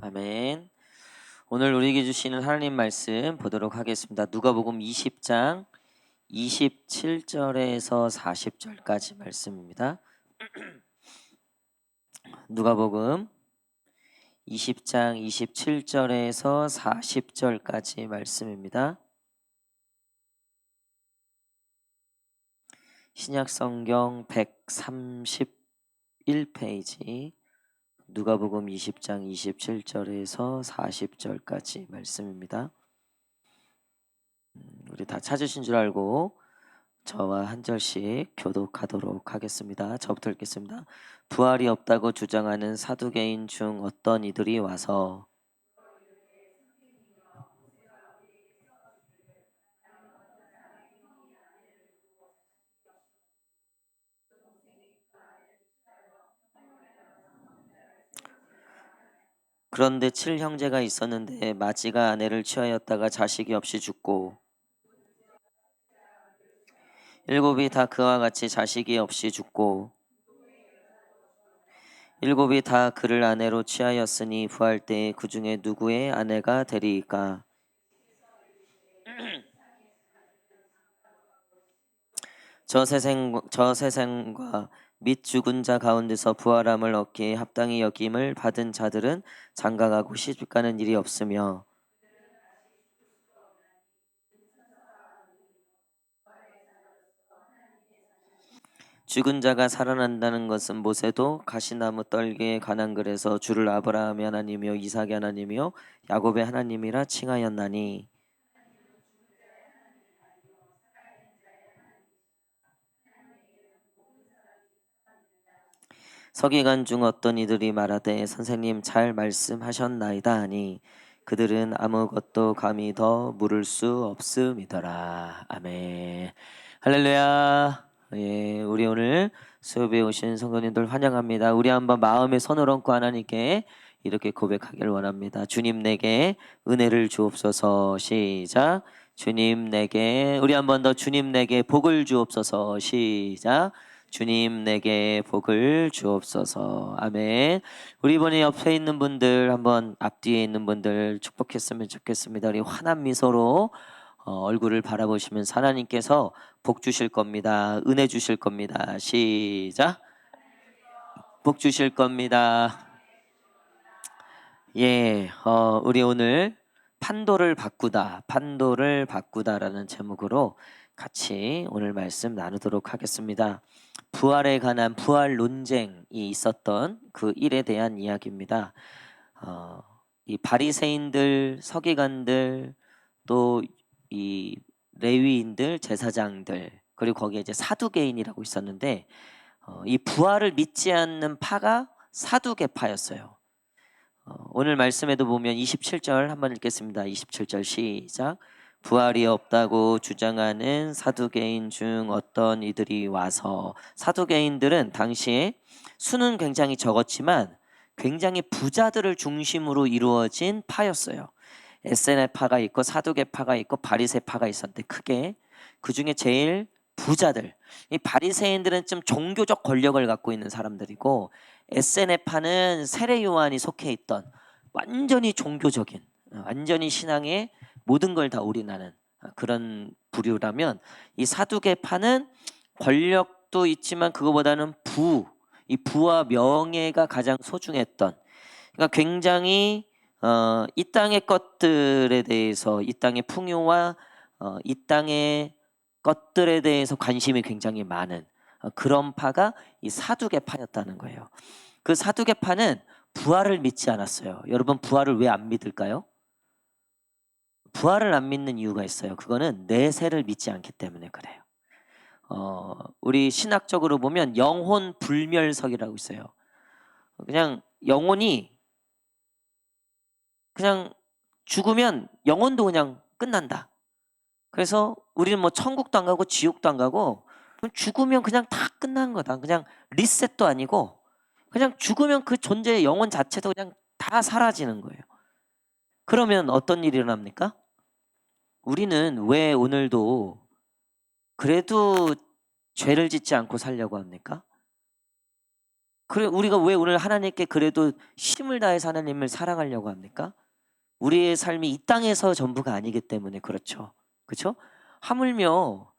아멘. 오늘 우리에게 주시는 하나님 말씀 보도록 하겠습니다. 누가복음 20장 27절에서 40절까지 말씀입니다. 누가복음 20장 27절에서 40절까지 말씀입니다. 신약성경 131페이지 누가복음 20장 27절에서 40절까지 말씀입니다. 우리 다 찾으신 줄 알고 저와 한 절씩 교독하도록 하겠습니다. 저부터 읽겠습니다. 부활이 없다고 주장하는 사두개인 중 어떤 이들이 와서 그런데 7형제가 있었는데 마지가 아내를 취하였다가 자식이 없이 죽고 일곱이 다 그와 같이 자식이 없이 죽고 일곱이 다 그를 아내로 취하였으니 부활 때에 그 중에 누구의 아내가 되리이까. 저 세상과 및 죽은 자 가운데서 부활함을 얻기에 합당히 여김을 받은 자들은 장가가고 시집가는 일이 없으며 죽은 자가 살아난다는 것은 모세도 가시나무 떨기에 관한 글에서 주를 아브라함의 하나님이요 이삭의 하나님이요 야곱의 하나님이라 칭하였나니 서기관 중 어떤 이들이 말하되 선생님 잘 말씀하셨나이다 하니 그들은 아무것도 감히 더 물을 수 없음이더라. 아멘. 할렐루야. 예, 우리 오늘 수업에 오신 성도님들 환영합니다. 우리 한번 마음의 손을 얹고 하나님께 이렇게 고백하기를 원합니다. 주님 내게 은혜를 주옵소서. 시작. 주님 내게 우리 한번 더 주님 내게 복을 주옵소서. 시작. 주님 내게 복을 주옵소서. 아멘. 우리 이번에 옆에 있는 분들 한번 앞뒤에 있는 분들 축복했으면 좋겠습니다. 우리 환한 미소로 얼굴을 바라보시면서 하나님께서 복 주실 겁니다. 은혜 주실 겁니다. 시작. 복 주실 겁니다. 예, 우리 오늘 판도를 바꾸다라는 제목으로 같이 오늘 말씀 나누도록 하겠습니다. 부활에 관한 부활 논쟁이 있었던 그 일에 대한 이야기입니다. 이 바리새인들, 서기관들, 또 이 레위인들, 제사장들, 그리고 거기에 이제 사두개인이라고 있었는데 이 부활을 믿지 않는 파가 사두개파였어요. 오늘 말씀에도 보면 27절 한번 읽겠습니다. 27절 시작. 부활이 없다고 주장하는 사두개인 중 어떤 이들이 와서 사두개인들은 당시에 수는 굉장히 적었지만 굉장히 부자들을 중심으로 이루어진 파였어요. 에세네파가 있고 사두개파가 있고 바리새파가 있었는데 크게 그중에 제일 부자들, 이 바리새인들은 좀 종교적 권력을 갖고 있는 사람들이고 에세네파는 세례 요한이 속해 있던 완전히 종교적인 완전히 신앙의 모든 걸 다 올인하는 그런 부류라면 이 사두개파는 권력도 있지만 그거보다는 이 부와 명예가 가장 소중했던, 그러니까 굉장히 이 땅의 것들에 대해서 이 땅의 풍요와 이 땅의 것들에 대해서 관심이 굉장히 많은 그런 파가 이 사두개파였다는 거예요. 그 사두개파는 부활을 믿지 않았어요. 여러분 부활을 왜 안 믿을까요? 부활을 안 믿는 이유가 있어요. 그거는 내세를 믿지 않기 때문에 그래요. 우리 신학적으로 보면 영혼 불멸석이라고 있어요. 그냥 영혼이 그냥 죽으면 영혼도 그냥 끝난다. 그래서 우리는 뭐 천국도 안 가고 지옥도 안 가고 죽으면 그냥 다 끝난 거다. 그냥 리셋도 아니고 그냥 죽으면 그 존재의 영혼 자체도 그냥 다 사라지는 거예요. 그러면 어떤 일이 일어납니까? 우리는 왜 오늘도 그래도 죄를 짓지 않고 살려고 합니까? 그래 우리가 왜 오늘 하나님께 그래도 힘을 다해서 하나님을 사랑하려고 합니까? 우리의 삶이 이 땅에서 전부가 아니기 때문에 그렇죠. 그렇죠? 하물며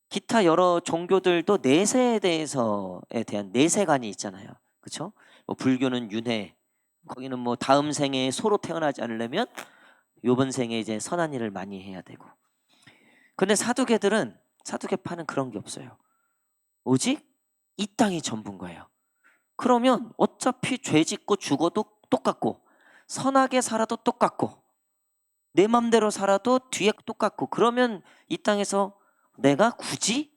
기타 여러 종교들도 내세에 대해서에 대한 내세관이 있잖아요. 그렇죠? 뭐 불교는 윤회, 거기는 뭐 다음 생에 소로 태어나지 않으려면 요번 생에 이제 선한 일을 많이 해야 되고. 근데 사두개파는 그런 게 없어요. 오직 이 땅이 전부인 거예요. 그러면 어차피 죄 짓고 죽어도 똑같고 선하게 살아도 똑같고 내 맘대로 살아도 뒤에 똑같고 그러면 이 땅에서 내가 굳이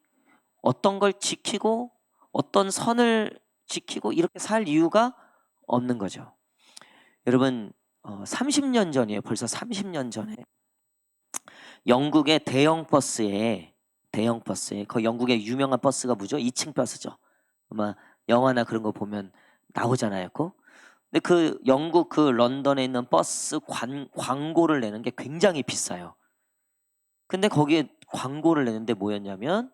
어떤 걸 지키고 어떤 선을 지키고 이렇게 살 이유가 없는 거죠. 여러분 30년 전이에요. 벌써 30년 전에 영국의 대형 버스에 그 영국의 유명한 버스가 뭐죠? 2층 버스죠. 아마 영화나 그런 거 보면 나오잖아요. 근데 그 영국 그 런던에 있는 버스 광고를 내는 게 굉장히 비싸요. 근데 거기에 광고를 내는데 뭐였냐면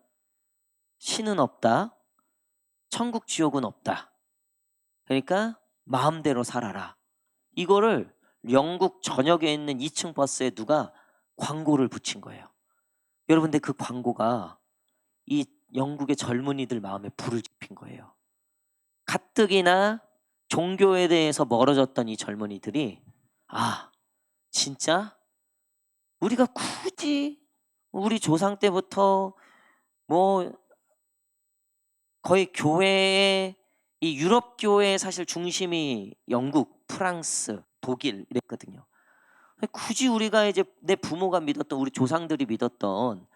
신은 없다. 천국 지옥은 없다. 그러니까 마음대로 살아라. 이거를 영국 전역에 있는 2층 버스에 누가 광고를 붙인 거예요. 여러분 근데 그 광고가 이 영국의 젊은이들 마음에 불을 지핀 거예요. 가뜩이나 종교에 대해서 멀어졌던 이 젊은이들이 아 진짜 우리가 굳이 우리 조상 때부터 뭐 거의 교회의 이 유럽 교회의 사실 중심이 영국, 프랑스, 독일 이랬거든요. 굳이 우리가 이제 내 부모가 믿었던 우리 조상들이 믿었던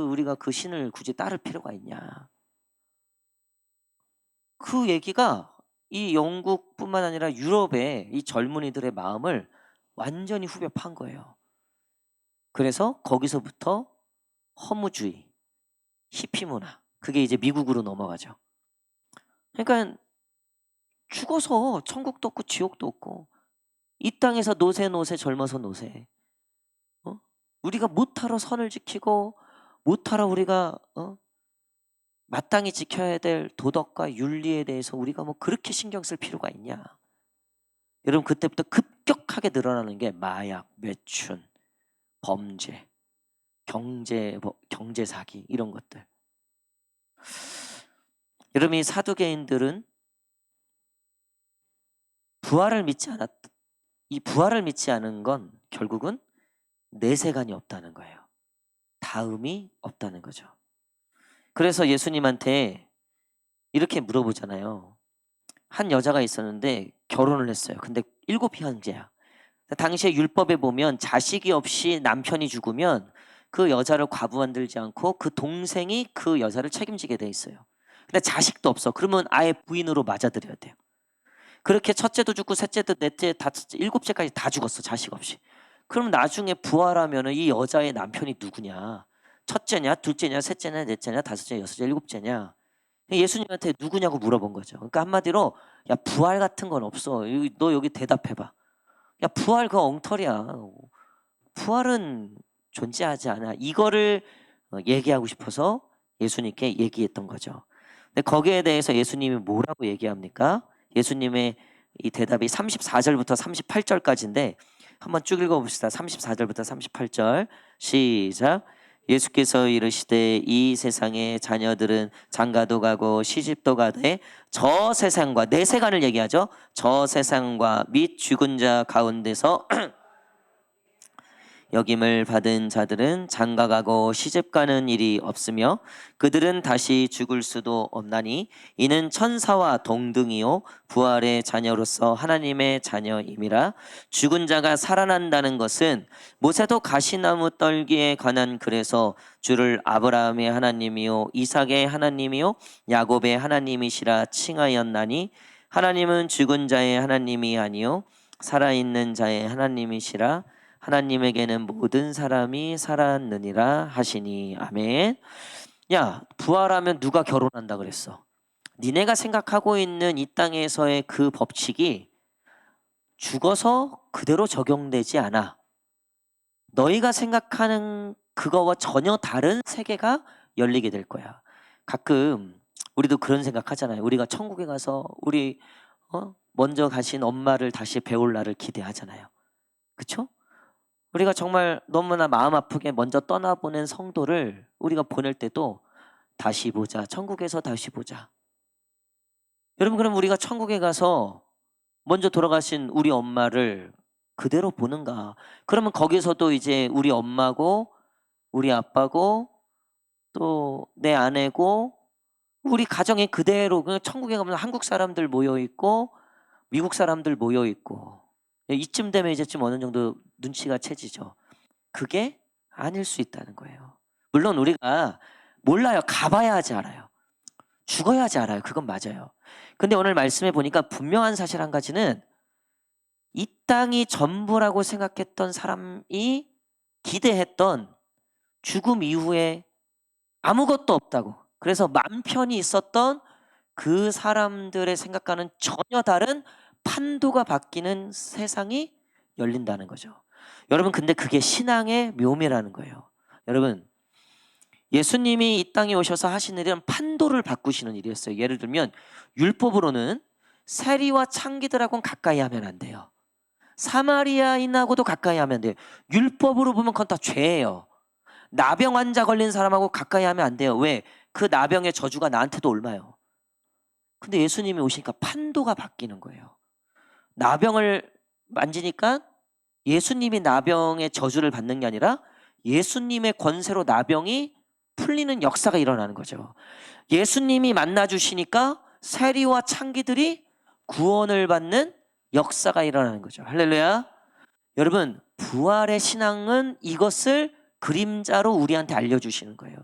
우리가 그 신을 굳이 따를 필요가 있냐. 그 얘기가 이 영국뿐만 아니라 유럽의 이 젊은이들의 마음을 완전히 후벼 판 거예요. 그래서 거기서부터 허무주의, 히피 문화, 그게 이제 미국으로 넘어가죠. 그러니까 죽어서 천국도 없고 지옥도 없고 이 땅에서 노세 젊어서 노세. 우리가 못하러 선을 지키고 못하러 우리가 마땅히 지켜야 될 도덕과 윤리에 대해서 우리가 뭐 그렇게 신경 쓸 필요가 있냐. 여러분 그때부터 급격하게 늘어나는 게 마약, 매춘, 범죄, 경제 사기 이런 것들. 여러분 이 사두개인들은 이 부활을 믿지 않은 건 결국은 내세관이 없다는 거예요. 다음이 없다는 거죠. 그래서 예수님한테 이렇게 물어보잖아요. 한 여자가 있었는데 결혼을 했어요. 근데 7이 형제야. 당시에 율법에 보면 자식이 없이 남편이 죽으면 그 여자를 과부 만들지 않고 그 동생이 그 여자를 책임지게 돼 있어요. 근데 자식도 없어. 그러면 아예 부인으로 맞아들여야 돼요. 그렇게 첫째도 죽고 셋째도 넷째, 다섯째, 7째까지 다 죽었어. 자식 없이. 그럼 나중에 부활하면 이 여자의 남편이 누구냐? 첫째냐, 둘째냐, 셋째냐, 넷째냐, 다섯째냐, 여섯째, 7째냐? 예수님한테 누구냐고 물어본 거죠. 그러니까 한마디로 야 부활 같은 건 없어. 너 여기 대답해봐. 야 부활 그거 엉터리야. 부활은 존재하지 않아. 이거를 얘기하고 싶어서 예수님께 얘기했던 거죠. 근데 거기에 대해서 예수님이 뭐라고 얘기합니까? 예수님의 이 대답이 34절부터 38절까지인데 한번 쭉 읽어봅시다. 34절부터 38절 시작. 예수께서 이르시되 이 세상의 자녀들은 장가도 가고 시집도 가되 저 세상과 내 세간을 얘기하죠. 저 세상과 및 죽은 자 가운데서 여김을 받은 자들은 장가가고 시집가는 일이 없으며 그들은 다시 죽을 수도 없나니 이는 천사와 동등이요 부활의 자녀로서 하나님의 자녀임이라. 죽은 자가 살아난다는 것은 모세도 가시나무 떨기에 관한 글에서 주를 아브라함의 하나님이요 이삭의 하나님이요 야곱의 하나님이시라 칭하였나니 하나님은 죽은 자의 하나님이 아니요 살아있는 자의 하나님이시라. 하나님에게는 모든 사람이 살았느니라 하시니 아멘. 야 부활하면 누가 결혼한다 그랬어? 니네가 생각하고 있는 이 땅에서의 그 법칙이 죽어서 그대로 적용되지 않아. 너희가 생각하는 그거와 전혀 다른 세계가 열리게 될 거야. 가끔 우리도 그런 생각하잖아요. 우리가 천국에 가서 우리 먼저 가신 엄마를 다시 배울 날을 기대하잖아요. 그쵸? 우리가 정말 너무나 마음 아프게 먼저 떠나보낸 성도를 우리가 보낼 때도 다시 보자. 천국에서 다시 보자. 여러분, 그럼 우리가 천국에 가서 먼저 돌아가신 우리 엄마를 그대로 보는가? 그러면 거기서도 이제 우리 엄마고 우리 아빠고 또 내 아내고 우리 가정이 그대로 그냥 천국에 가면 한국 사람들 모여 있고 미국 사람들 모여 있고 이쯤 되면 이제 좀 어느 정도 눈치가 채지죠. 그게 아닐 수 있다는 거예요. 물론 우리가 몰라요. 가봐야지 알아요. 죽어야지 알아요. 그건 맞아요. 근데 오늘 말씀해 보니까 분명한 사실 한 가지는 이 땅이 전부라고 생각했던 사람이 기대했던 죽음 이후에 아무것도 없다고. 그래서 맘 편히 있었던 그 사람들의 생각과는 전혀 다른 판도가 바뀌는 세상이 열린다는 거죠. 여러분, 근데 그게 신앙의 묘미라는 거예요. 여러분, 예수님이 이 땅에 오셔서 하신 일은 판도를 바꾸시는 일이었어요. 예를 들면 율법으로는 세리와 창기들하고는 가까이 하면 안 돼요. 사마리아인하고도 가까이 하면 안 돼요. 율법으로 보면 그건 다 죄예요. 나병 환자 걸린 사람하고 가까이 하면 안 돼요. 왜? 그 나병의 저주가 나한테도 옮아요. 근데 예수님이 오시니까 판도가 바뀌는 거예요. 나병을 만지니까 예수님이 나병의 저주를 받는 게 아니라 예수님의 권세로 나병이 풀리는 역사가 일어나는 거죠. 예수님이 만나주시니까 세리와 창기들이 구원을 받는 역사가 일어나는 거죠. 할렐루야. 여러분, 부활의 신앙은 이것을 그림자로 우리한테 알려주시는 거예요.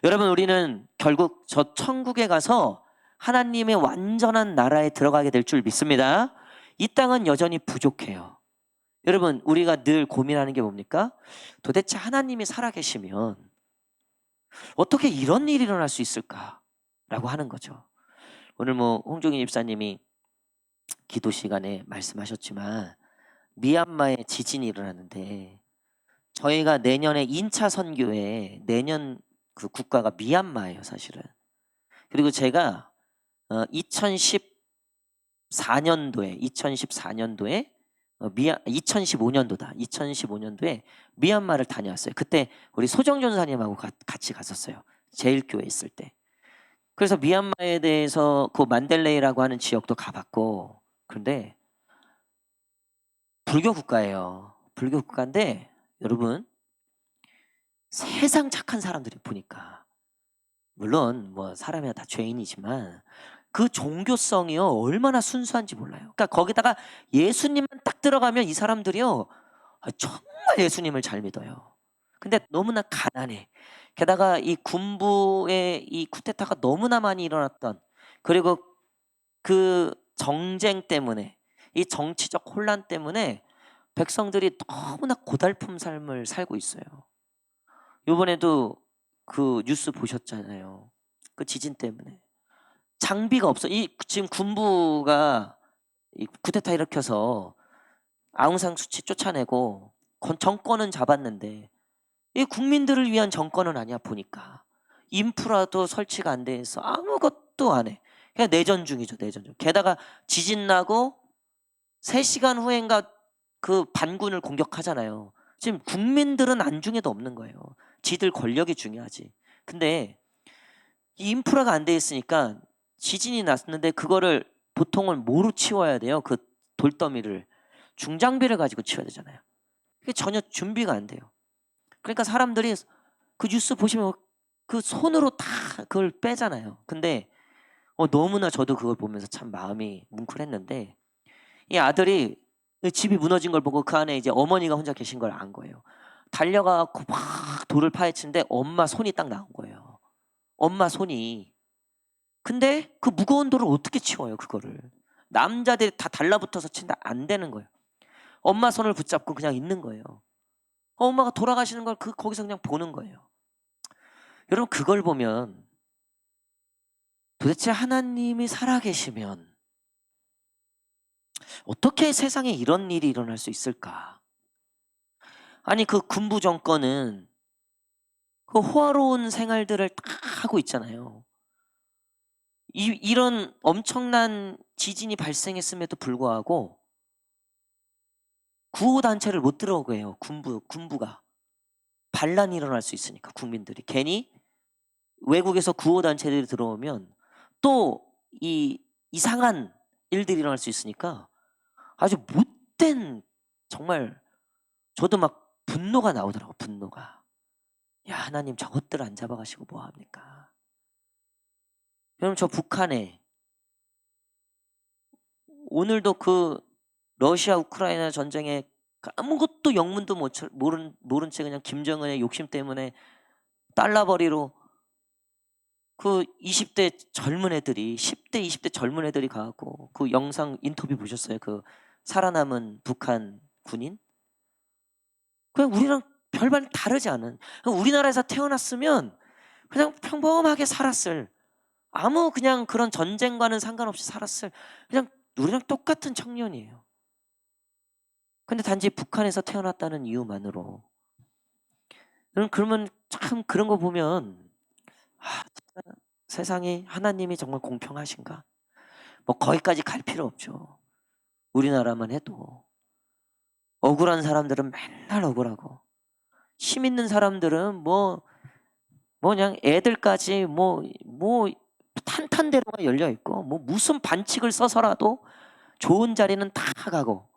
여러분, 우리는 결국 저 천국에 가서 하나님의 완전한 나라에 들어가게 될 줄 믿습니다. 이 땅은 여전히 부족해요. 여러분, 우리가 늘 고민하는 게 뭡니까? 도대체 하나님이 살아계시면 어떻게 이런 일이 일어날 수 있을까라고 하는 거죠. 오늘 홍종인 집사님이 기도 시간에 말씀하셨지만 미얀마에 지진이 일어났는데 저희가 내년에 인차 선교에 내년 그 국가가 미얀마예요, 사실은. 그리고 제가 2014년도에 2015년도에 미얀마를 다녀왔어요. 그때 우리 소정 전사님하고 같이 갔었어요. 제일교회 있을 때. 그래서 미얀마에 대해서 그 만델레이라고 하는 지역도 가봤고, 그런데 불교 국가예요. 불교 국가인데 여러분, 세상 착한 사람들이 보니까 물론 사람이 다 죄인이지만 그 종교성이요 얼마나 순수한지 몰라요. 그러니까 거기다가 예수님만 딱 들어가면 이 사람들이요 정말 예수님을 잘 믿어요. 근데 너무나 가난해. 게다가 이 군부의 이 쿠데타가 너무나 많이 일어났던, 그리고 그 정쟁 때문에 이 정치적 혼란 때문에 백성들이 너무나 고달픈 삶을 살고 있어요. 이번에도 그 뉴스 보셨잖아요. 그 지진 때문에 장비가 없어. 지금 군부가 이 쿠데타 일으켜서 아웅산 수치 쫓아내고 정권은 잡았는데 이 국민들을 위한 정권은 아니야. 보니까 인프라도 설치가 안 돼 있어. 아무것도 안 해. 그냥 내전 중이죠. 내전 중. 게다가 지진 나고 3시간 후엔가 그 반군을 공격하잖아요. 지금 국민들은 안중에도 없는 거예요. 지들 권력이 중요하지. 근데 이 인프라가 안 돼 있으니까 지진이 났는데 그거를 보통은 뭐로 치워야 돼요? 그 돌더미를 중장비를 가지고 치워야 되잖아요. 그게 전혀 준비가 안 돼요. 그러니까 사람들이 그 뉴스 보시면 그 손으로 다 그걸 빼잖아요. 근데 너무나 저도 그걸 보면서 참 마음이 뭉클했는데 이 아들이 집이 무너진 걸 보고 그 안에 이제 어머니가 혼자 계신 걸 안 거예요. 달려가고 막 돌을 파헤치는데 엄마 손이 딱 나온 거예요. 엄마 손이. 근데 그 무거운 돌을 어떻게 치워요, 그거를. 남자들이 다 달라붙어서 친다 안 되는 거예요. 엄마 손을 붙잡고 그냥 있는 거예요. 엄마가 돌아가시는 걸 거기서 그냥 보는 거예요. 여러분, 그걸 보면 도대체 하나님이 살아계시면 어떻게 세상에 이런 일이 일어날 수 있을까? 아니, 그 군부 정권은 그 호화로운 생활들을 다 하고 있잖아요. 이런 엄청난 지진이 발생했음에도 불구하고 구호단체를 못 들어오게 해요. 군부가. 반란이 일어날 수 있으니까 국민들이. 괜히 외국에서 구호단체들이 들어오면 또 이 이상한 일들이 일어날 수 있으니까 아주 못된, 정말 저도 막 분노가 나오더라고. 분노가. 야, 하나님 저것들 안 잡아가시고 뭐합니까? 여러분, 저 북한에 오늘도 그 러시아 우크라이나 전쟁에 아무것도 영문도 모른 채 그냥 김정은의 욕심 때문에 달러벌이로 그 20대 젊은 애들이, 10대 20대 젊은 애들이 가갖고 그 영상 인터뷰 보셨어요? 그 살아남은 북한 군인? 그냥 우리랑 별반 다르지 않은, 우리나라에서 태어났으면 그냥 평범하게 살았을, 아무 그냥 그런 전쟁과는 상관없이 살았을 그냥 우리랑 똑같은 청년이에요. 근데 단지 북한에서 태어났다는 이유만으로. 그러면 참 그런 거 보면 세상에 하나님이 정말 공평하신가? 뭐 거기까지 갈 필요 없죠. 우리나라만 해도 억울한 사람들은 맨날 억울하고, 힘 있는 사람들은 뭐 그냥 애들까지 뭐 탄탄대로가 열려 있고, 뭐 무슨 반칙을 써서라도 좋은 자리는 다 가고.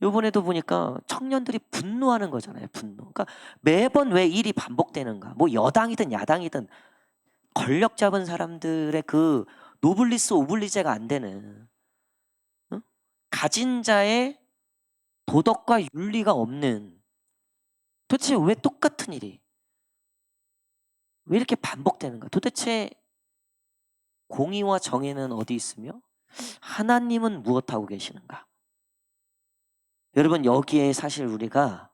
요번에도 보니까 청년들이 분노하는 거잖아요. 분노. 그러니까 매번 왜 일이 반복되는가? 뭐 여당이든 야당이든 권력 잡은 사람들의 그 노블리스 오블리제가 안 되는, 응? 가진 자의 도덕과 윤리가 없는, 도대체 왜 똑같은 일이 왜 이렇게 반복되는가? 도대체 공의와 정의는 어디 있으며 하나님은 무엇하고 계시는가? 여러분, 여기에 사실 우리가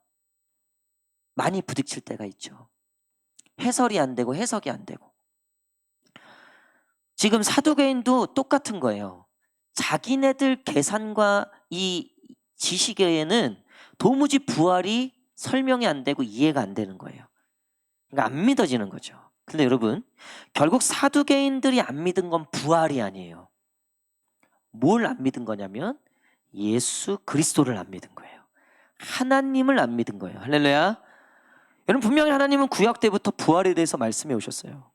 많이 부딪힐 때가 있죠. 해설이 안 되고 해석이 안 되고. 지금 사두개인도 똑같은 거예요. 자기네들 계산과 이 지식에는 도무지 부활이 설명이 안 되고 이해가 안 되는 거예요. 그러니까 안 믿어지는 거죠. 근데 여러분, 결국 사두개인들이 안 믿은 건 부활이 아니에요. 뭘 안 믿은 거냐면 예수 그리스도를 안 믿은 거예요. 하나님을 안 믿은 거예요. 할렐루야. 여러분, 분명히 하나님은 구약 때부터 부활에 대해서 말씀해 오셨어요.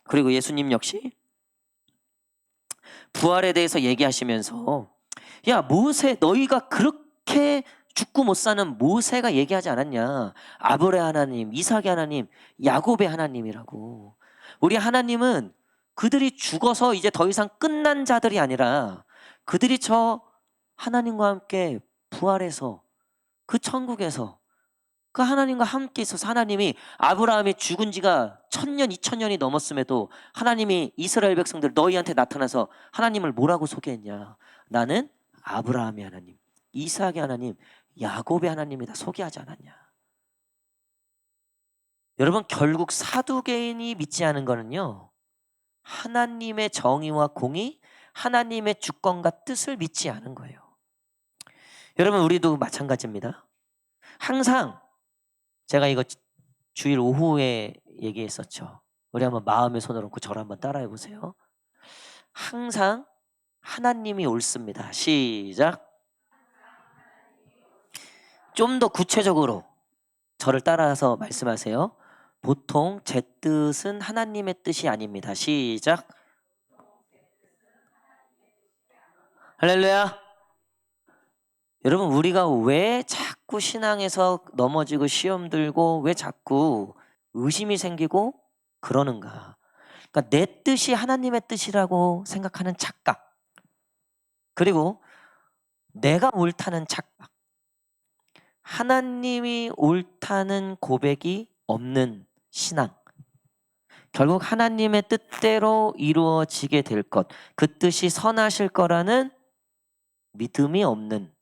그리고 예수님 역시 부활에 대해서 얘기하시면서, 야 모세, 너희가 그렇게 죽고 못 사는 모세가 얘기하지 않았냐? 아브라함의 하나님, 이삭의 하나님, 야곱의 하나님이라고. 우리 하나님은 그들이 죽어서 이제 더 이상 끝난 자들이 아니라 그들이 저 하나님과 함께 부활해서 그 천국에서 그 하나님과 함께 있어서, 하나님이 아브라함이 죽은 지가 1000년 2000년이 넘었음에도 하나님이 이스라엘 백성들 너희한테 나타나서 하나님을 뭐라고 소개했냐? 나는 아브라함의 하나님, 이삭의 하나님, 야곱의 하나님이다 소개하지 않았냐? 여러분, 결국 사두개인이 믿지 않은 거는요, 하나님의 정의와 공의, 하나님의 주권과 뜻을 믿지 않은 거예요. 여러분, 우리도 마찬가지입니다. 항상 제가 이거 주일 오후에 얘기했었죠. 우리 한번 마음에 손을 얹고 저를 한번 따라해 보세요. 항상 하나님이 옳습니다. 시작. 좀 더 구체적으로 저를 따라서 말씀하세요. 보통 제 뜻은 하나님의 뜻이 아닙니다. 시작. 할렐루야. 여러분, 우리가 왜 자꾸 신앙에서 넘어지고 시험 들고 왜 자꾸 의심이 생기고 그러는가? 그러니까 내 뜻이 하나님의 뜻이라고 생각하는 착각, 그리고 내가 옳다는 착각, 하나님이 옳다는 고백이 없는 신앙, 결국 하나님의 뜻대로 이루어지게 될 것, 그 뜻이 선하실 거라는 믿음이 없는,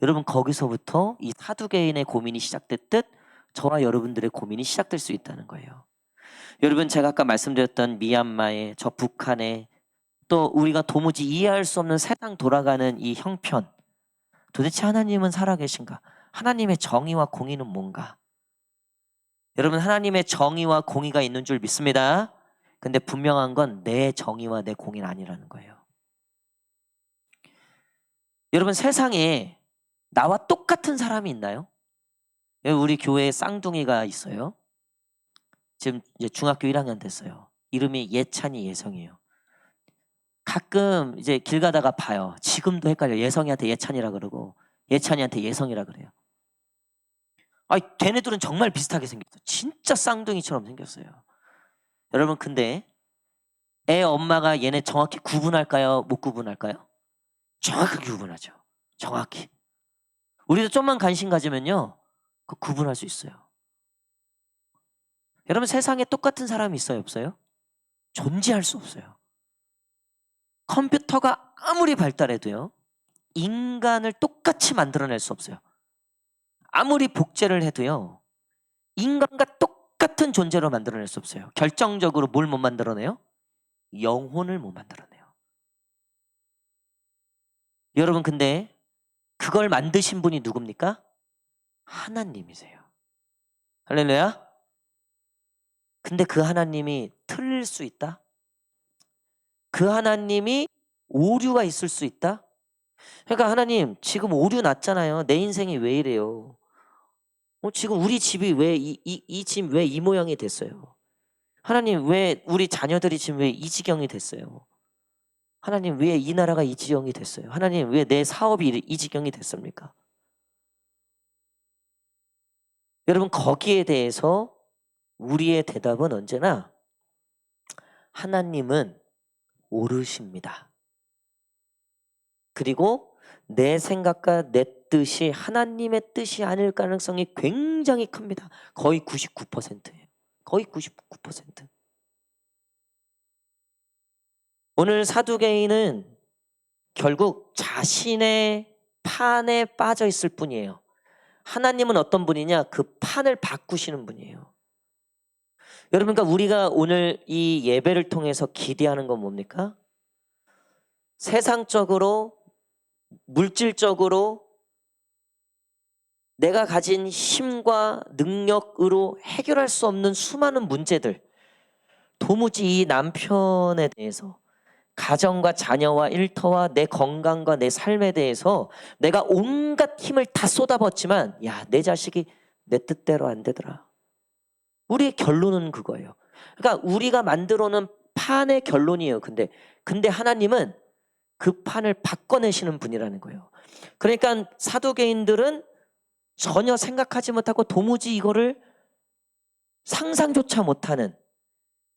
여러분, 거기서부터 이 사두개인의 고민이 시작됐듯 저와 여러분들의 고민이 시작될 수 있다는 거예요. 여러분, 제가 아까 말씀드렸던 미얀마의, 저 북한의, 또 우리가 도무지 이해할 수 없는 세상 돌아가는 이 형편, 도대체 하나님은 살아계신가? 하나님의 정의와 공의는 뭔가? 여러분, 하나님의 정의와 공의가 있는 줄 믿습니다. 근데 분명한 건 내 정의와 내 공의는 아니라는 거예요. 여러분, 세상에 나와 똑같은 사람이 있나요? 우리 교회에 쌍둥이가 있어요. 지금 이제 중학교 1학년 됐어요. 이름이 예찬이, 예성이에요. 가끔 이제 길 가다가 봐요. 지금도 헷갈려. 예성이한테 예찬이라 그러고 예찬이한테 예성이라 그래요. 아니, 걔네들은 정말 비슷하게 생겼어. 진짜 쌍둥이처럼 생겼어요. 여러분, 근데 애 엄마가 얘네 정확히 구분할까요? 못 구분할까요? 정확하게 구분하죠. 정확히. 우리도 좀만 관심 가지면요, 그 구분할 수 있어요. 여러분, 세상에 똑같은 사람이 있어요, 없어요? 존재할 수 없어요. 컴퓨터가 아무리 발달해도요, 인간을 똑같이 만들어낼 수 없어요. 아무리 복제를 해도요, 인간과 똑같은 존재로 만들어낼 수 없어요. 결정적으로 뭘 못 만들어내요? 영혼을 못 만들어내요. 여러분, 근데 그걸 만드신 분이 누굽니까? 하나님이세요. 할렐루야. 근데 그 하나님이 틀릴 수 있다? 그 하나님이 오류가 있을 수 있다? 그러니까 하나님, 지금 오류 났잖아요. 내 인생이 왜 이래요? 지금 우리 집이 왜 이 집 왜 이 모양이 됐어요? 하나님, 왜 우리 자녀들이 지금 왜 이 지경이 됐어요? 하나님, 왜 이 나라가 이 지경이 됐어요? 하나님, 왜 내 사업이 이 지경이 됐습니까? 여러분, 거기에 대해서 우리의 대답은 언제나 하나님은 오르십니다. 그리고 내 생각과 내 뜻이 하나님의 뜻이 아닐 가능성이 굉장히 큽니다. 거의 99%예요. 거의 99%. 오늘 사두개인은 결국 자신의 판에 빠져 있을 뿐이에요. 하나님은 어떤 분이냐? 그 판을 바꾸시는 분이에요. 여러분, 그러니까 우리가 오늘 이 예배를 통해서 기대하는 건 뭡니까? 세상적으로, 물질적으로 내가 가진 힘과 능력으로 해결할 수 없는 수많은 문제들, 도무지 이 남편에 대해서, 가정과 자녀와 일터와 내 건강과 내 삶에 대해서 내가 온갖 힘을 다 쏟아붓지만, 야, 내 자식이 내 뜻대로 안 되더라. 우리의 결론은 그거예요. 그러니까 우리가 만들어 놓은 판의 결론이에요. 근데 하나님은 그 판을 바꿔내시는 분이라는 거예요. 그러니까 사두개인들은 전혀 생각하지 못하고 도무지 이거를 상상조차 못하는,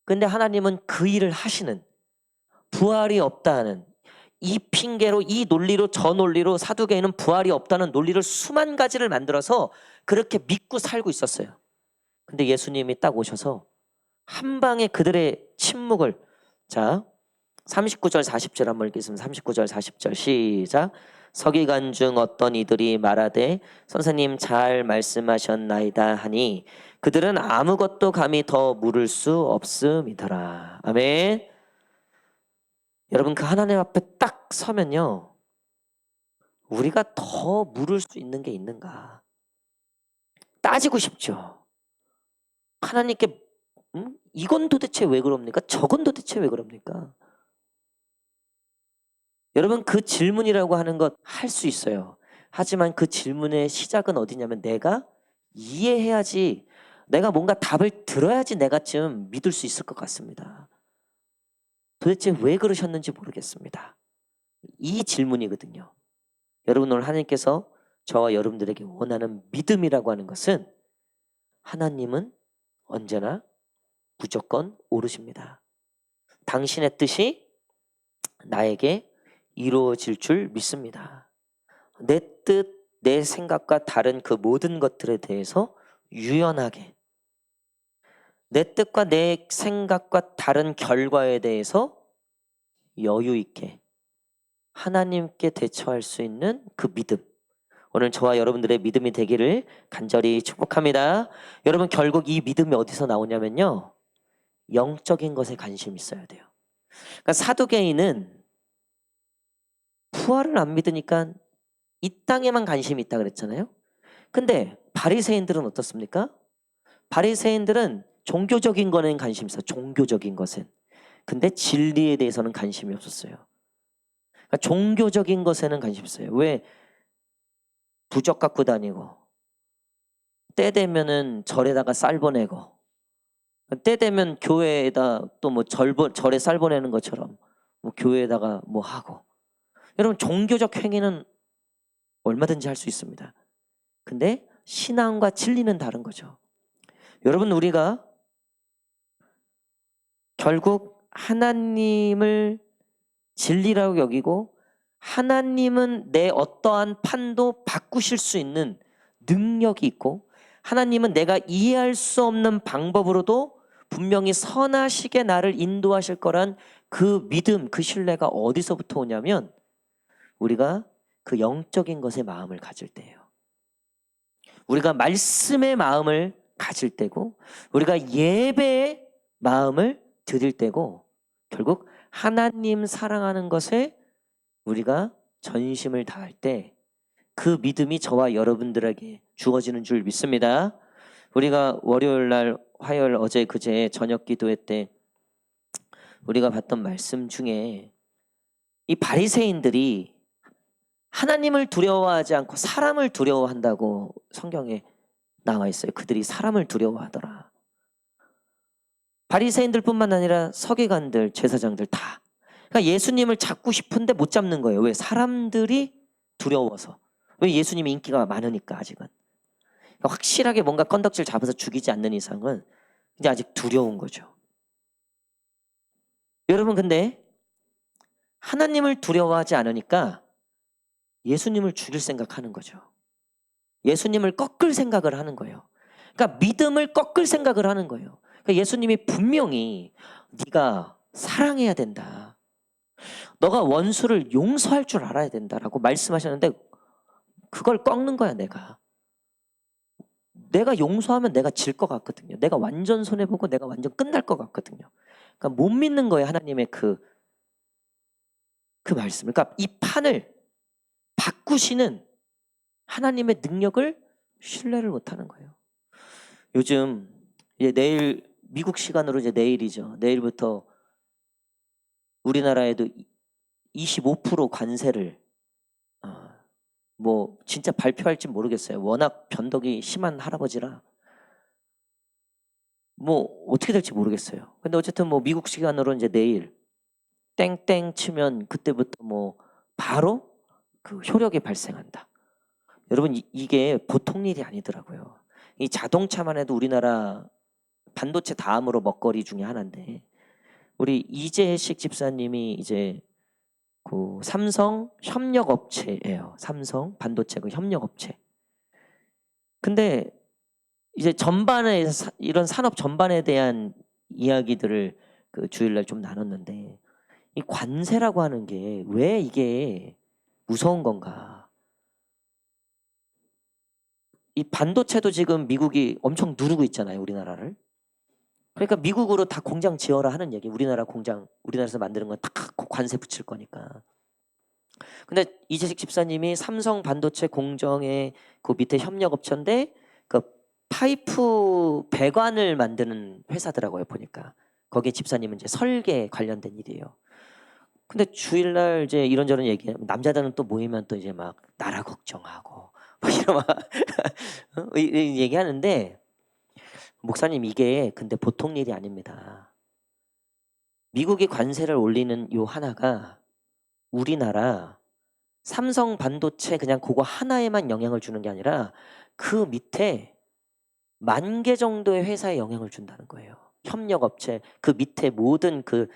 근데 하나님은 그 일을 하시는, 부활이 없다는 이 핑계로, 이 논리로, 저 논리로 사두개인은 부활이 없다는 논리를 수만 가지를 만들어서 그렇게 믿고 살고 있었어요. 근데 예수님이 딱 오셔서 한 방에 그들의 침묵을, 자 39절 40절 한번 읽겠습니다. 39절 40절 시작. 서기관 중 어떤 이들이 말하되 선생님 잘 말씀하셨나이다 하니 그들은 아무것도 감히 더 물을 수 없음이더라. 아멘. 여러분, 그 하나님 앞에 딱 서면요, 우리가 더 물을 수 있는 게 있는가 따지고 싶죠. 하나님께 이건 도대체 왜 그럽니까? 저건 도대체 왜 그럽니까? 여러분, 그 질문이라고 하는 것 할 수 있어요. 하지만 그 질문의 시작은 어디냐면 내가 이해해야지, 내가 뭔가 답을 들어야지 내가 좀 믿을 수 있을 것 같습니다. 도대체 왜 그러셨는지 모르겠습니다. 이 질문이거든요. 여러분, 오늘 하나님께서 저와 여러분들에게 원하는 믿음이라고 하는 것은 하나님은 언제나 무조건 오르십니다. 당신의 뜻이 나에게 이루어질 줄 믿습니다. 내 뜻, 내 생각과 다른 그 모든 것들에 대해서 유연하게, 내 뜻과 내 생각과 다른 결과에 대해서 여유 있게 하나님께 대처할 수 있는 그 믿음, 오늘 저와 여러분들의 믿음이 되기를 간절히 축복합니다. 여러분, 결국 이 믿음이 어디서 나오냐면요, 영적인 것에 관심이 있어야 돼요. 그러니까 사두개인은 부활을 안 믿으니까 이 땅에만 관심이 있다 그랬잖아요. 근데 바리새인들은 어떻습니까? 바리새인들은 종교적인 거는 관심 있어. 종교적인 것은. 근데 진리에 대해서는 관심이 없었어요. 그러니까 종교적인 것에는 관심 있어요. 왜 부적 갖고 다니고 때 되면은 절에다가 쌀 보내고 때 되면 교회에다 또 뭐 절에 쌀 보내는 것처럼 뭐 교회에다가 뭐 하고. 여러분 종교적 행위는 얼마든지 할 수 있습니다. 근데 신앙과 진리는 다른 거죠. 여러분 우리가 결국 하나님을 진리라고 여기고 하나님은 내 어떠한 판도 바꾸실 수 있는 능력이 있고 하나님은 내가 이해할 수 없는 방법으로도 분명히 선하시게 나를 인도하실 거란 그 믿음, 그 신뢰가 어디서부터 오냐면 우리가 그 영적인 것에 마음을 가질 때예요. 우리가 말씀의 마음을 가질 때고 우리가 예배의 마음을 드릴 때고 결국 하나님 사랑하는 것에 우리가 전심을 다할 때 그 믿음이 저와 여러분들에게 주어지는 줄 믿습니다. 우리가 월요일 날, 화요일 어제 그제 저녁 기도회 때 우리가 봤던 말씀 중에 이 바리새인들이 하나님을 두려워하지 않고 사람을 두려워한다고 성경에 나와 있어요. 그들이 사람을 두려워하더라. 바리새인들뿐만 아니라 서기관들, 제사장들 다. 그러니까 예수님을 잡고 싶은데 못 잡는 거예요. 왜? 사람들이 두려워서. 왜? 예수님이 인기가 많으니까 아직은. 그러니까 확실하게 뭔가 건덕질 잡아서 죽이지 않는 이상은 이제 아직 두려운 거죠. 여러분 근데 하나님을 두려워하지 않으니까 예수님을 죽일 생각하는 거죠. 예수님을 꺾을 생각을 하는 거예요. 그러니까 믿음을 꺾을 생각을 하는 거예요. 그러니까 예수님이 분명히 네가 사랑해야 된다. 너가 원수를 용서할 줄 알아야 된다라고 말씀하셨는데 그걸 꺾는 거야 내가. 내가 용서하면 내가 질 것 같거든요. 내가 완전 손해보고 내가 완전 끝날 것 같거든요. 그러니까 못 믿는 거예요. 하나님의 그 말씀을. 그러니까 이 판을 바꾸시는 하나님의 능력을 신뢰를 못하는 거예요. 요즘 이제 내일 미국 시간으로 이제 내일이죠. 내일부터 우리나라에도 25% 관세를 뭐 진짜 발표할지 모르겠어요. 워낙 변덕이 심한 할아버지라 뭐 어떻게 될지 모르겠어요. 근데 어쨌든 뭐 미국 시간으로 이제 내일 땡땡 치면 그때부터 뭐 바로 그 효력이 발생한다. 여러분 이게 보통 일이 아니더라고요. 이 자동차만 해도 우리나라 반도체 다음으로 먹거리 중에 하나인데 우리 이재식 집사님이 이제 그 삼성 협력업체예요. 삼성 반도체 그 협력업체. 근데 이제 전반에 이런 산업 전반에 대한 이야기들을 그 주일날 좀 나눴는데 이 관세라고 하는 게 왜 이게 무서운 건가? 이 반도체도 지금 미국이 엄청 누르고 있잖아요, 우리나라를. 그러니까 미국으로 다 공장 지어라 하는 얘기. 우리나라 공장, 우리나라에서 만드는 건 다 관세 붙일 거니까. 근데 이재식 집사님이 삼성 반도체 공정의 그 밑에 협력업체인데 그 파이프 배관을 만드는 회사더라고요, 보니까. 거기에 집사님은 이제 설계 관련된 일이에요. 근데 주일날 이제 이런저런 얘기, 남자들은 또 모이면 또 이제 막 나라 걱정하고 뭐 이런 막 얘기하는데 목사님 이게 근데 보통 일이 아닙니다. 미국이 관세를 올리는 요 하나가 우리나라 삼성 반도체 그냥 그거 하나에만 영향을 주는 게 아니라 그 밑에 10,000개 정도의 회사에 영향을 준다는 거예요. 협력업체 그 밑에 모든 그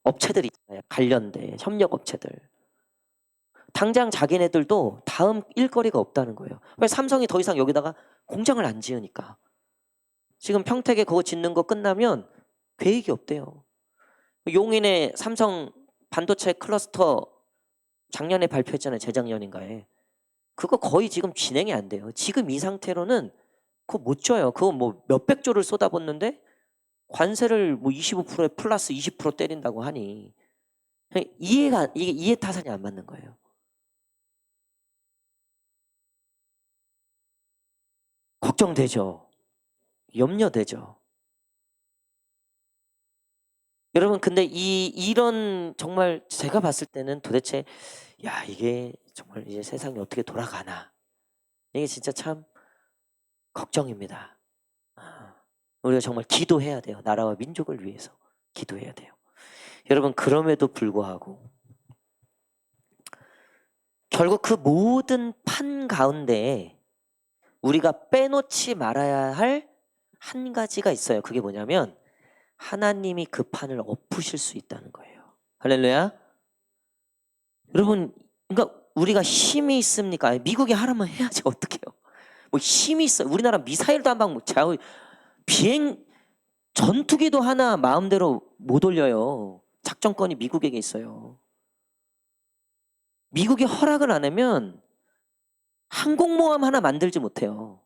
업체들이 있잖아요. 관련된 협력업체들. 당장 자기네들도 다음 일거리가 없다는 거예요. 왜 삼성이 더 이상 여기다가 공장을 안 지으니까. 지금 평택에 그거 짓는 거 끝나면 계획이 없대요. 용인의 삼성 반도체 클러스터 작년에 발표했잖아요. 재작년인가에. 그거 거의 지금 진행이 안 돼요. 지금 이 상태로는 그거 못 줘요. 그거 뭐 몇백 조를 쏟아붓는데 관세를 뭐 25%에 플러스 20% 때린다고 하니 이게 이해 타산이 안 맞는 거예요. 걱정되죠. 염려되죠. 여러분 근데 이런 정말 제가 봤을 때는 도대체 야 이게 정말 이제 세상이 어떻게 돌아가나 이게 진짜 참 걱정입니다. 우리가 정말 기도해야 돼요. 나라와 민족을 위해서 기도해야 돼요. 여러분 그럼에도 불구하고 결국 그 모든 판 가운데 우리가 빼놓지 말아야 할 한 가지가 있어요. 그게 뭐냐면 하나님이 그 판을 엎으실 수 있다는 거예요. 할렐루야. 여러분 그러니까 우리가 힘이 있습니까? 아니, 미국이 하라면 해야지 어떡해요. 뭐 힘이 있어요. 우리나라 미사일도 한 방 비행 전투기도 하나 마음대로 못 올려요. 작전권이 미국에게 있어요. 미국이 허락을 안 하면 항공모함 하나 만들지 못해요.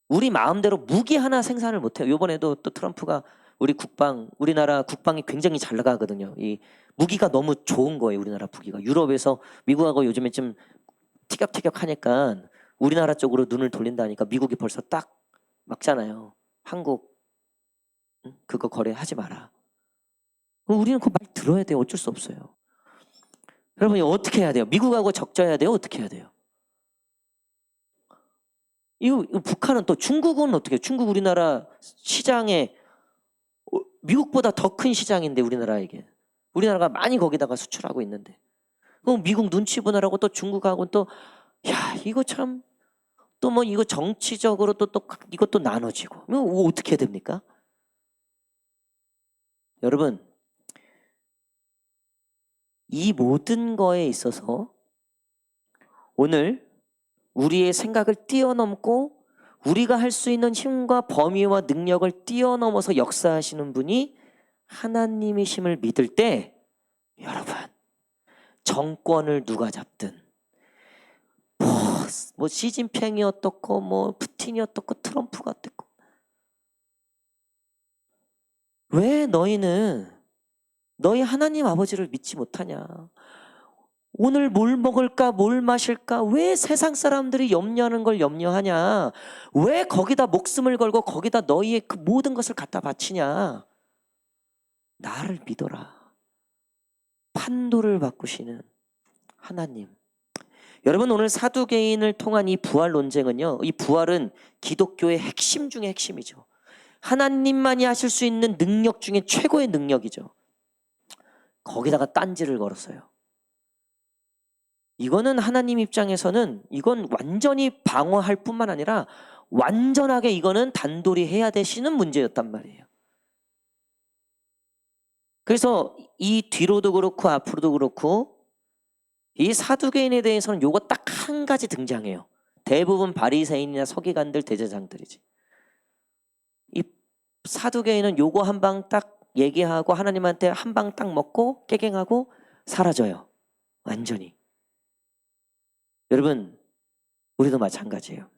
우리 마음대로 무기 하나 생산을 못해요. 이번에도 또 트럼프가 우리나라 국방이 굉장히 잘 나가거든요. 이 무기가 너무 좋은 거예요. 우리나라 무기가. 유럽에서 미국하고 요즘에 좀 티격태격 하니까 우리나라 쪽으로 눈을 돌린다니까 미국이 벌써 딱 막잖아요. 한국 그거 거래하지 마라. 우리는 그 말 들어야 돼요. 어쩔 수 없어요. 여러분이 어떻게 해야 돼요? 미국하고 적져야 돼요? 어떻게 해야 돼요? 이거 북한은 또 중국은 어떻게 해요? 중국 우리나라 시장에 미국보다 더 큰 시장인데 우리나라에게. 우리나라가 많이 거기다가 수출하고 있는데. 그럼 미국 눈치 보느라고 또 중국하고 또 야 이거 참 또 뭐 이거 정치적으로 또 이것도 나눠지고 이거 어떻게 해야 됩니까? 여러분 이 모든 거에 있어서 오늘 우리의 생각을 뛰어넘고 우리가 할 수 있는 힘과 범위와 능력을 뛰어넘어서 역사하시는 분이 하나님이심을 믿을 때 여러분 정권을 누가 잡든 뭐 시진핑이 어떻고 뭐 푸틴이 어떻고 트럼프가 어떻고 왜 너희는 너희 하나님 아버지를 믿지 못하냐? 오늘 뭘 먹을까 뭘 마실까 왜 세상 사람들이 염려하는 걸 염려하냐? 왜 거기다 목숨을 걸고 거기다 너희의 그 모든 것을 갖다 바치냐? 나를 믿어라. 판도를 바꾸시는 하나님. 여러분 오늘 사두개인을 통한 이 부활 논쟁은요. 이 부활은 기독교의 핵심 중의 핵심이죠. 하나님만이 하실 수 있는 능력 중에 최고의 능력이죠. 거기다가 딴지를 걸었어요. 이거는 하나님 입장에서는 이건 완전히 방어할 뿐만 아니라 완전하게 이거는 단돌이 해야 되시는 문제였단 말이에요. 그래서 이 뒤로도 그렇고 앞으로도 그렇고 이 사두개인에 대해서는 요거 딱 한 가지 등장해요. 대부분 바리새인이나 서기관들 대제사장들이지. 이 사두개인은 요거 한 방 딱 얘기하고 하나님한테 한 방 딱 먹고 깨갱하고 사라져요. 완전히. 여러분 우리도 마찬가지예요.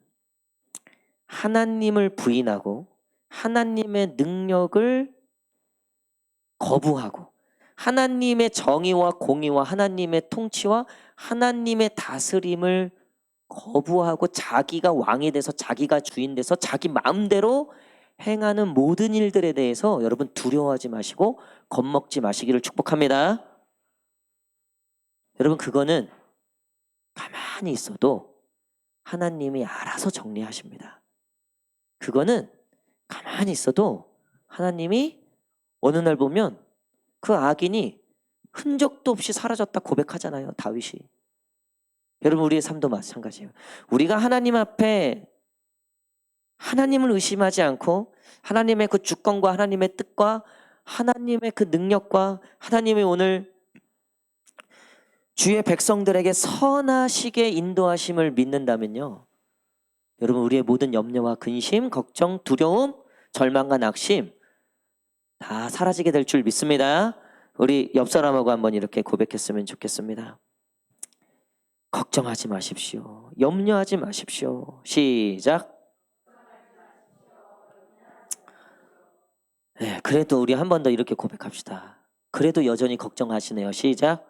하나님을 부인하고 하나님의 능력을 거부하고 하나님의 정의와 공의와 하나님의 통치와 하나님의 다스림을 거부하고 자기가 왕이 돼서 자기가 주인 돼서 자기 마음대로 행하는 모든 일들에 대해서 여러분 두려워하지 마시고 겁먹지 마시기를 축복합니다. 여러분 그거는 가만히 있어도 하나님이 알아서 정리하십니다. 그거는 가만히 있어도 하나님이 어느 날 보면 그 악인이 흔적도 없이 사라졌다 고백하잖아요. 다윗이. 여러분 우리의 삶도 마찬가지예요. 우리가 하나님 앞에 하나님을 의심하지 않고 하나님의 그 주권과 하나님의 뜻과 하나님의 그 능력과 하나님의 오늘 주의 백성들에게 선하시게 인도하심을 믿는다면요. 여러분 우리의 모든 염려와 근심, 걱정, 두려움, 절망과 낙심 다 사라지게 될 줄 믿습니다. 우리 옆 사람하고 한번 이렇게 고백했으면 좋겠습니다. 걱정하지 마십시오. 염려하지 마십시오. 시작. 네, 그래도 우리 한 번 더 이렇게 고백합시다. 그래도 여전히 걱정하시네요. 시작.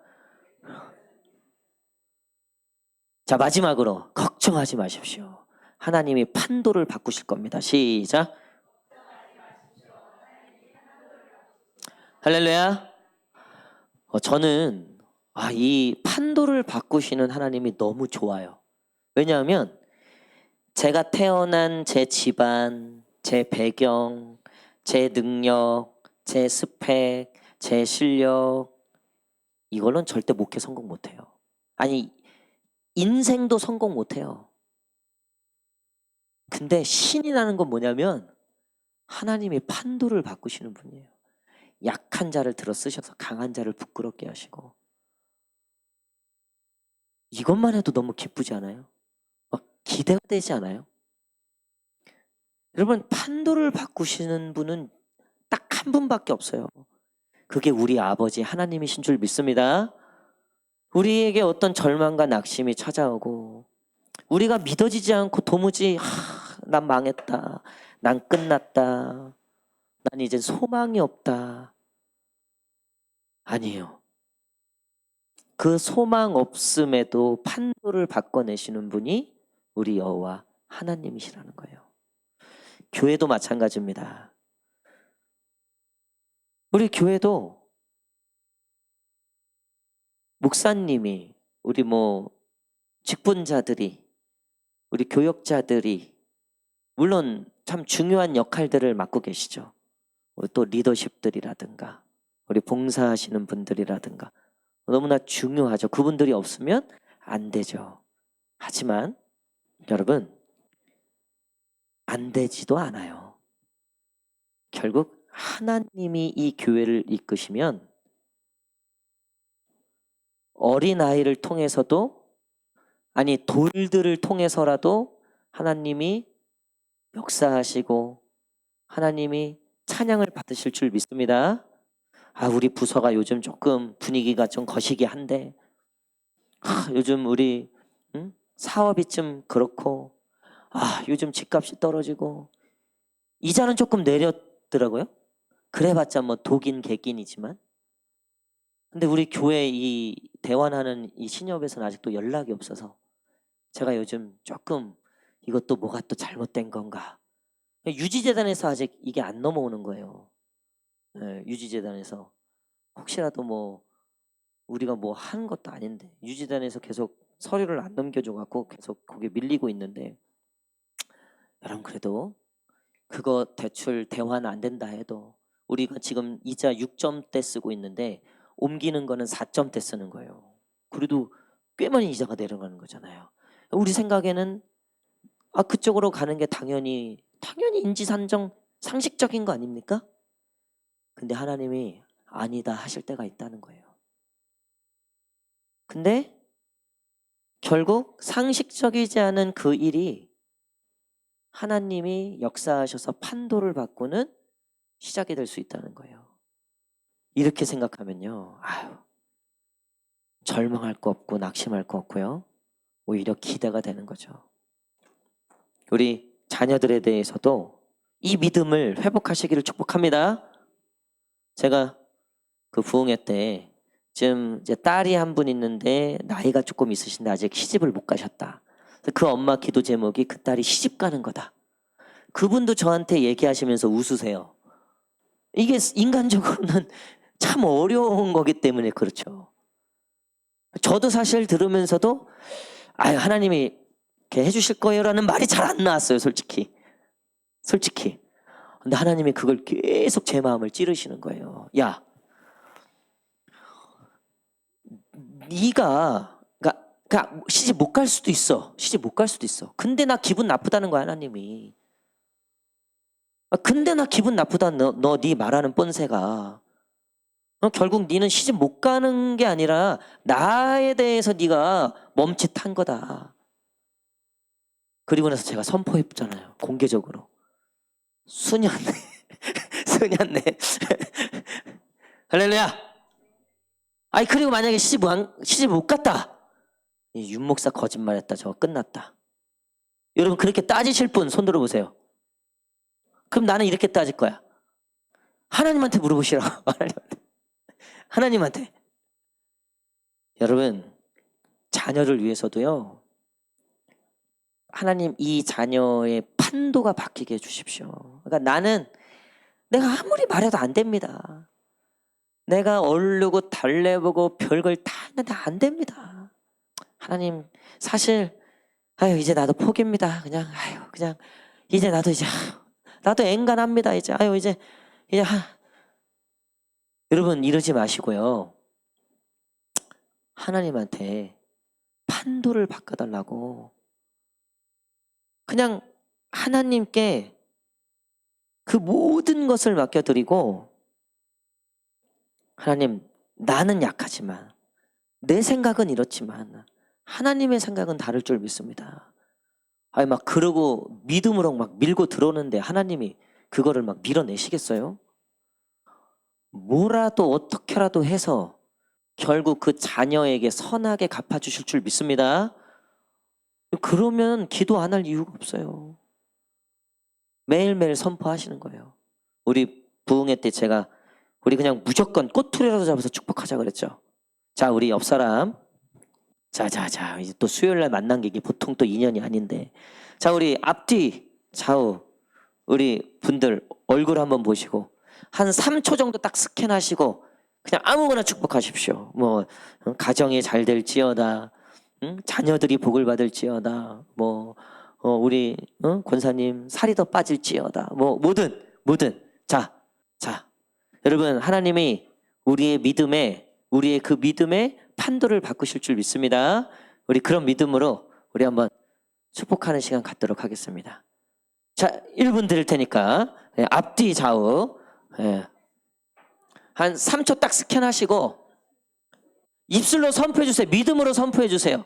자, 마지막으로 걱정하지 마십시오. 하나님이 판도를 바꾸실 겁니다. 시작. 할렐루야. 저는 이 판도를 바꾸시는 하나님이 너무 좋아요. 왜냐하면 제가 태어난 제 집안, 제 배경, 제 능력, 제 스펙, 제 실력 이걸로는 절대 목회 성공 못해요. 아니 인생도 성공 못해요. 근데 신이 나는 건 뭐냐면 하나님이 판도를 바꾸시는 분이에요. 약한 자를 들어 쓰셔서 강한 자를 부끄럽게 하시고 이것만 해도 너무 기쁘지 않아요? 막 기대가 되지 않아요? 여러분 판도를 바꾸시는 분은 딱 한 분밖에 없어요. 그게 우리 아버지 하나님이신 줄 믿습니다. 우리에게 어떤 절망과 낙심이 찾아오고 우리가 믿어지지 않고 도무지 난 망했다. 난 끝났다. 난 이제 소망이 없다. 아니에요. 그 소망 없음에도 판도를 바꿔내시는 분이 우리 여호와 하나님이시라는 거예요. 교회도 마찬가지입니다. 우리 교회도 목사님이 우리 직분자들이 우리 교역자들이 물론 참 중요한 역할들을 맡고 계시죠. 또 리더십들이라든가 우리 봉사하시는 분들이라든가 너무나 중요하죠. 그분들이 없으면 안 되죠. 하지만 여러분 안 되지도 않아요. 결국 하나님이 이 교회를 이끄시면 어린아이를 통해서도 아니 돌들을 통해서라도 하나님이 역사하시고 하나님이 찬양을 받으실 줄 믿습니다. 우리 부서가 요즘 조금 분위기가 좀 거시기한데 요즘 우리 사업이 좀 그렇고 요즘 집값이 떨어지고 이자는 조금 내렸더라고요. 그래봤자 독인 객긴이지만 근데 우리 교회 이 대원하는 이 신협에서는 아직도 연락이 없어서 제가 요즘 조금 이것도 뭐가 또 잘못된 건가 유지재단에서 아직 이게 안 넘어오는 거예요. 유지재단에서 혹시라도 우리가 하는 것도 아닌데 유지단에서 계속 서류를 안 넘겨줘 갖고 계속 거기에 밀리고 있는데 여러분 그래도 그거 대출 대환 안 된다 해도 우리가 지금 이자 6점대 쓰고 있는데 옮기는 거는 4점대 쓰는 거예요. 그래도 꽤 많이 이자가 내려가는 거잖아요. 우리 생각에는 그쪽으로 가는 게 당연히 인지산정 상식적인 거 아닙니까? 근데 하나님이 아니다 하실 때가 있다는 거예요. 근데 결국 상식적이지 않은 그 일이 하나님이 역사하셔서 판도를 바꾸는 시작이 될 수 있다는 거예요. 이렇게 생각하면요. 절망할 거 없고 낙심할 거 없고요. 오히려 기대가 되는 거죠. 우리 자녀들에 대해서도 이 믿음을 회복하시기를 축복합니다. 제가 그 부흥회 때 지금 이제 딸이 한 분 있는데 나이가 조금 있으신데 아직 시집을 못 가셨다. 그 엄마 기도 제목이 그 딸이 시집 가는 거다. 그분도 저한테 얘기하시면서 웃으세요. 이게 인간적으로는 참 어려운 거기 때문에 그렇죠. 저도 사실 들으면서도 하나님이 이렇게 해주실 거예요라는 말이 잘 안 나왔어요. 솔직히. 근데 하나님이 그걸 계속 제 마음을 찌르시는 거예요. 야, 네가 그러니까 시집 못 갈 수도 있어. 근데 나 기분 나쁘다는 거야 하나님이. 근데 나 기분 나쁘다. 너 네 말하는 뻔세가. 결국 니는 시집 못 가는 게 아니라 나에 대해서 네가 멈칫한 거다. 그리고 나서 제가 선포했잖아요. 공개적으로. 수년내. 할렐루야. 그리고 만약에 시집 못 갔다. 윤 목사 거짓말했다. 저거 끝났다. 여러분 그렇게 따지실 분 손 들어보세요. 그럼 나는 이렇게 따질 거야. 하나님한테 물어보시라고. 하나님한테. 여러분 자녀를 위해서도요. 하나님 이 자녀의 판도가 바뀌게 해주십시오. 그러니까 나는 내가 아무리 말해도 안 됩니다. 내가 얼르고 달래보고 별걸 다 했는데 안 됩니다. 하나님 사실 아유 이제 나도 포기입니다. 그냥 아유 그냥 이제 나도 이제 나도 앵간합니다. 이제 아유 이제 여러분 이러지 마시고요. 하나님한테 판도를 바꿔달라고 그냥 하나님께 그 모든 것을 맡겨드리고 하나님 나는 약하지만 내 생각은 이렇지만 하나님의 생각은 다를 줄 믿습니다. 아니 막 그러고 믿음으로 막 밀고 들어오는데 하나님이 그거를 막 밀어내시겠어요? 뭐라도 어떻게라도 해서 결국 그 자녀에게 선하게 갚아주실 줄 믿습니다. 그러면 기도 안 할 이유가 없어요. 매일매일 선포하시는 거예요. 우리 부흥회 때 제가 우리 그냥 무조건 꼬투리라도 잡아서 축복하자 그랬죠. 자 우리 옆 사람 자 이제 또 수요일날 만난 게 이게 보통 또 인연이 아닌데 자 우리 앞뒤 좌우 우리 분들 얼굴 한번 보시고 한 3초 정도 딱 스캔하시고 그냥 아무거나 축복하십시오. 뭐 가정이 잘 될지어다, 자녀들이 복을 받을지어다, 뭐 우리 권사님 살이 더 빠질지어다, 뭐 뭐든 자 여러분 하나님이 우리의 그 믿음에 판도를 바꾸실 줄 믿습니다. 우리 그런 믿음으로 우리 한번 축복하는 시간 갖도록 하겠습니다. 자, 1분 드릴 테니까 앞뒤 좌우 한 3초 딱 스캔하시고 입술로 선포해 주세요. 믿음으로 선포해 주세요.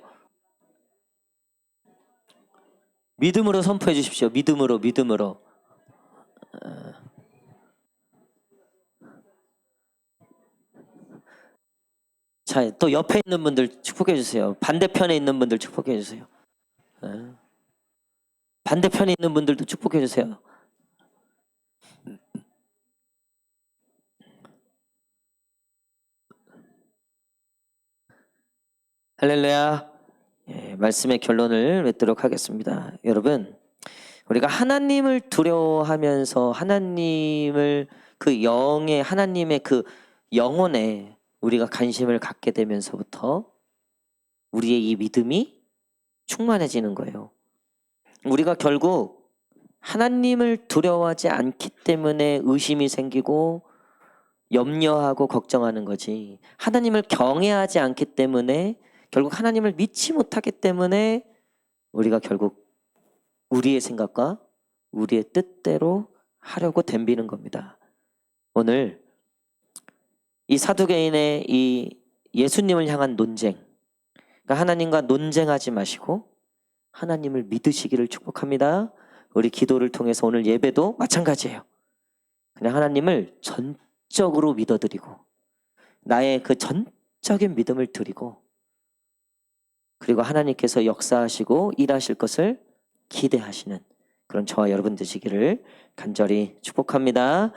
믿음으로 선포해 주십시오. 믿음으로. 자, 또 옆에 있는 분들 축복해 주세요. 반대편에 있는 분들 축복해 주세요. 반대편에 있는 분들도 축복해 주세요. 할렐루야. 말씀의 결론을 맺도록 하겠습니다. 여러분, 우리가 하나님을 두려워하면서 하나님의 그 영혼에 우리가 관심을 갖게 되면서부터 우리의 이 믿음이 충만해지는 거예요. 우리가 결국 하나님을 두려워하지 않기 때문에 의심이 생기고 염려하고 걱정하는 거지. 하나님을 경외하지 않기 때문에 결국 하나님을 믿지 못하기 때문에 우리가 결국 우리의 생각과 우리의 뜻대로 하려고 덤비는 겁니다. 오늘 이 사두개인의 이 예수님을 향한 논쟁, 그러니까 하나님과 논쟁하지 마시고 하나님을 믿으시기를 축복합니다. 우리 기도를 통해서 오늘 예배도 마찬가지예요. 그냥 하나님을 전적으로 믿어드리고 나의 그 전적인 믿음을 드리고 그리고 하나님께서 역사하시고 일하실 것을 기대하시는 그런 저와 여러분 되시기를 간절히 축복합니다.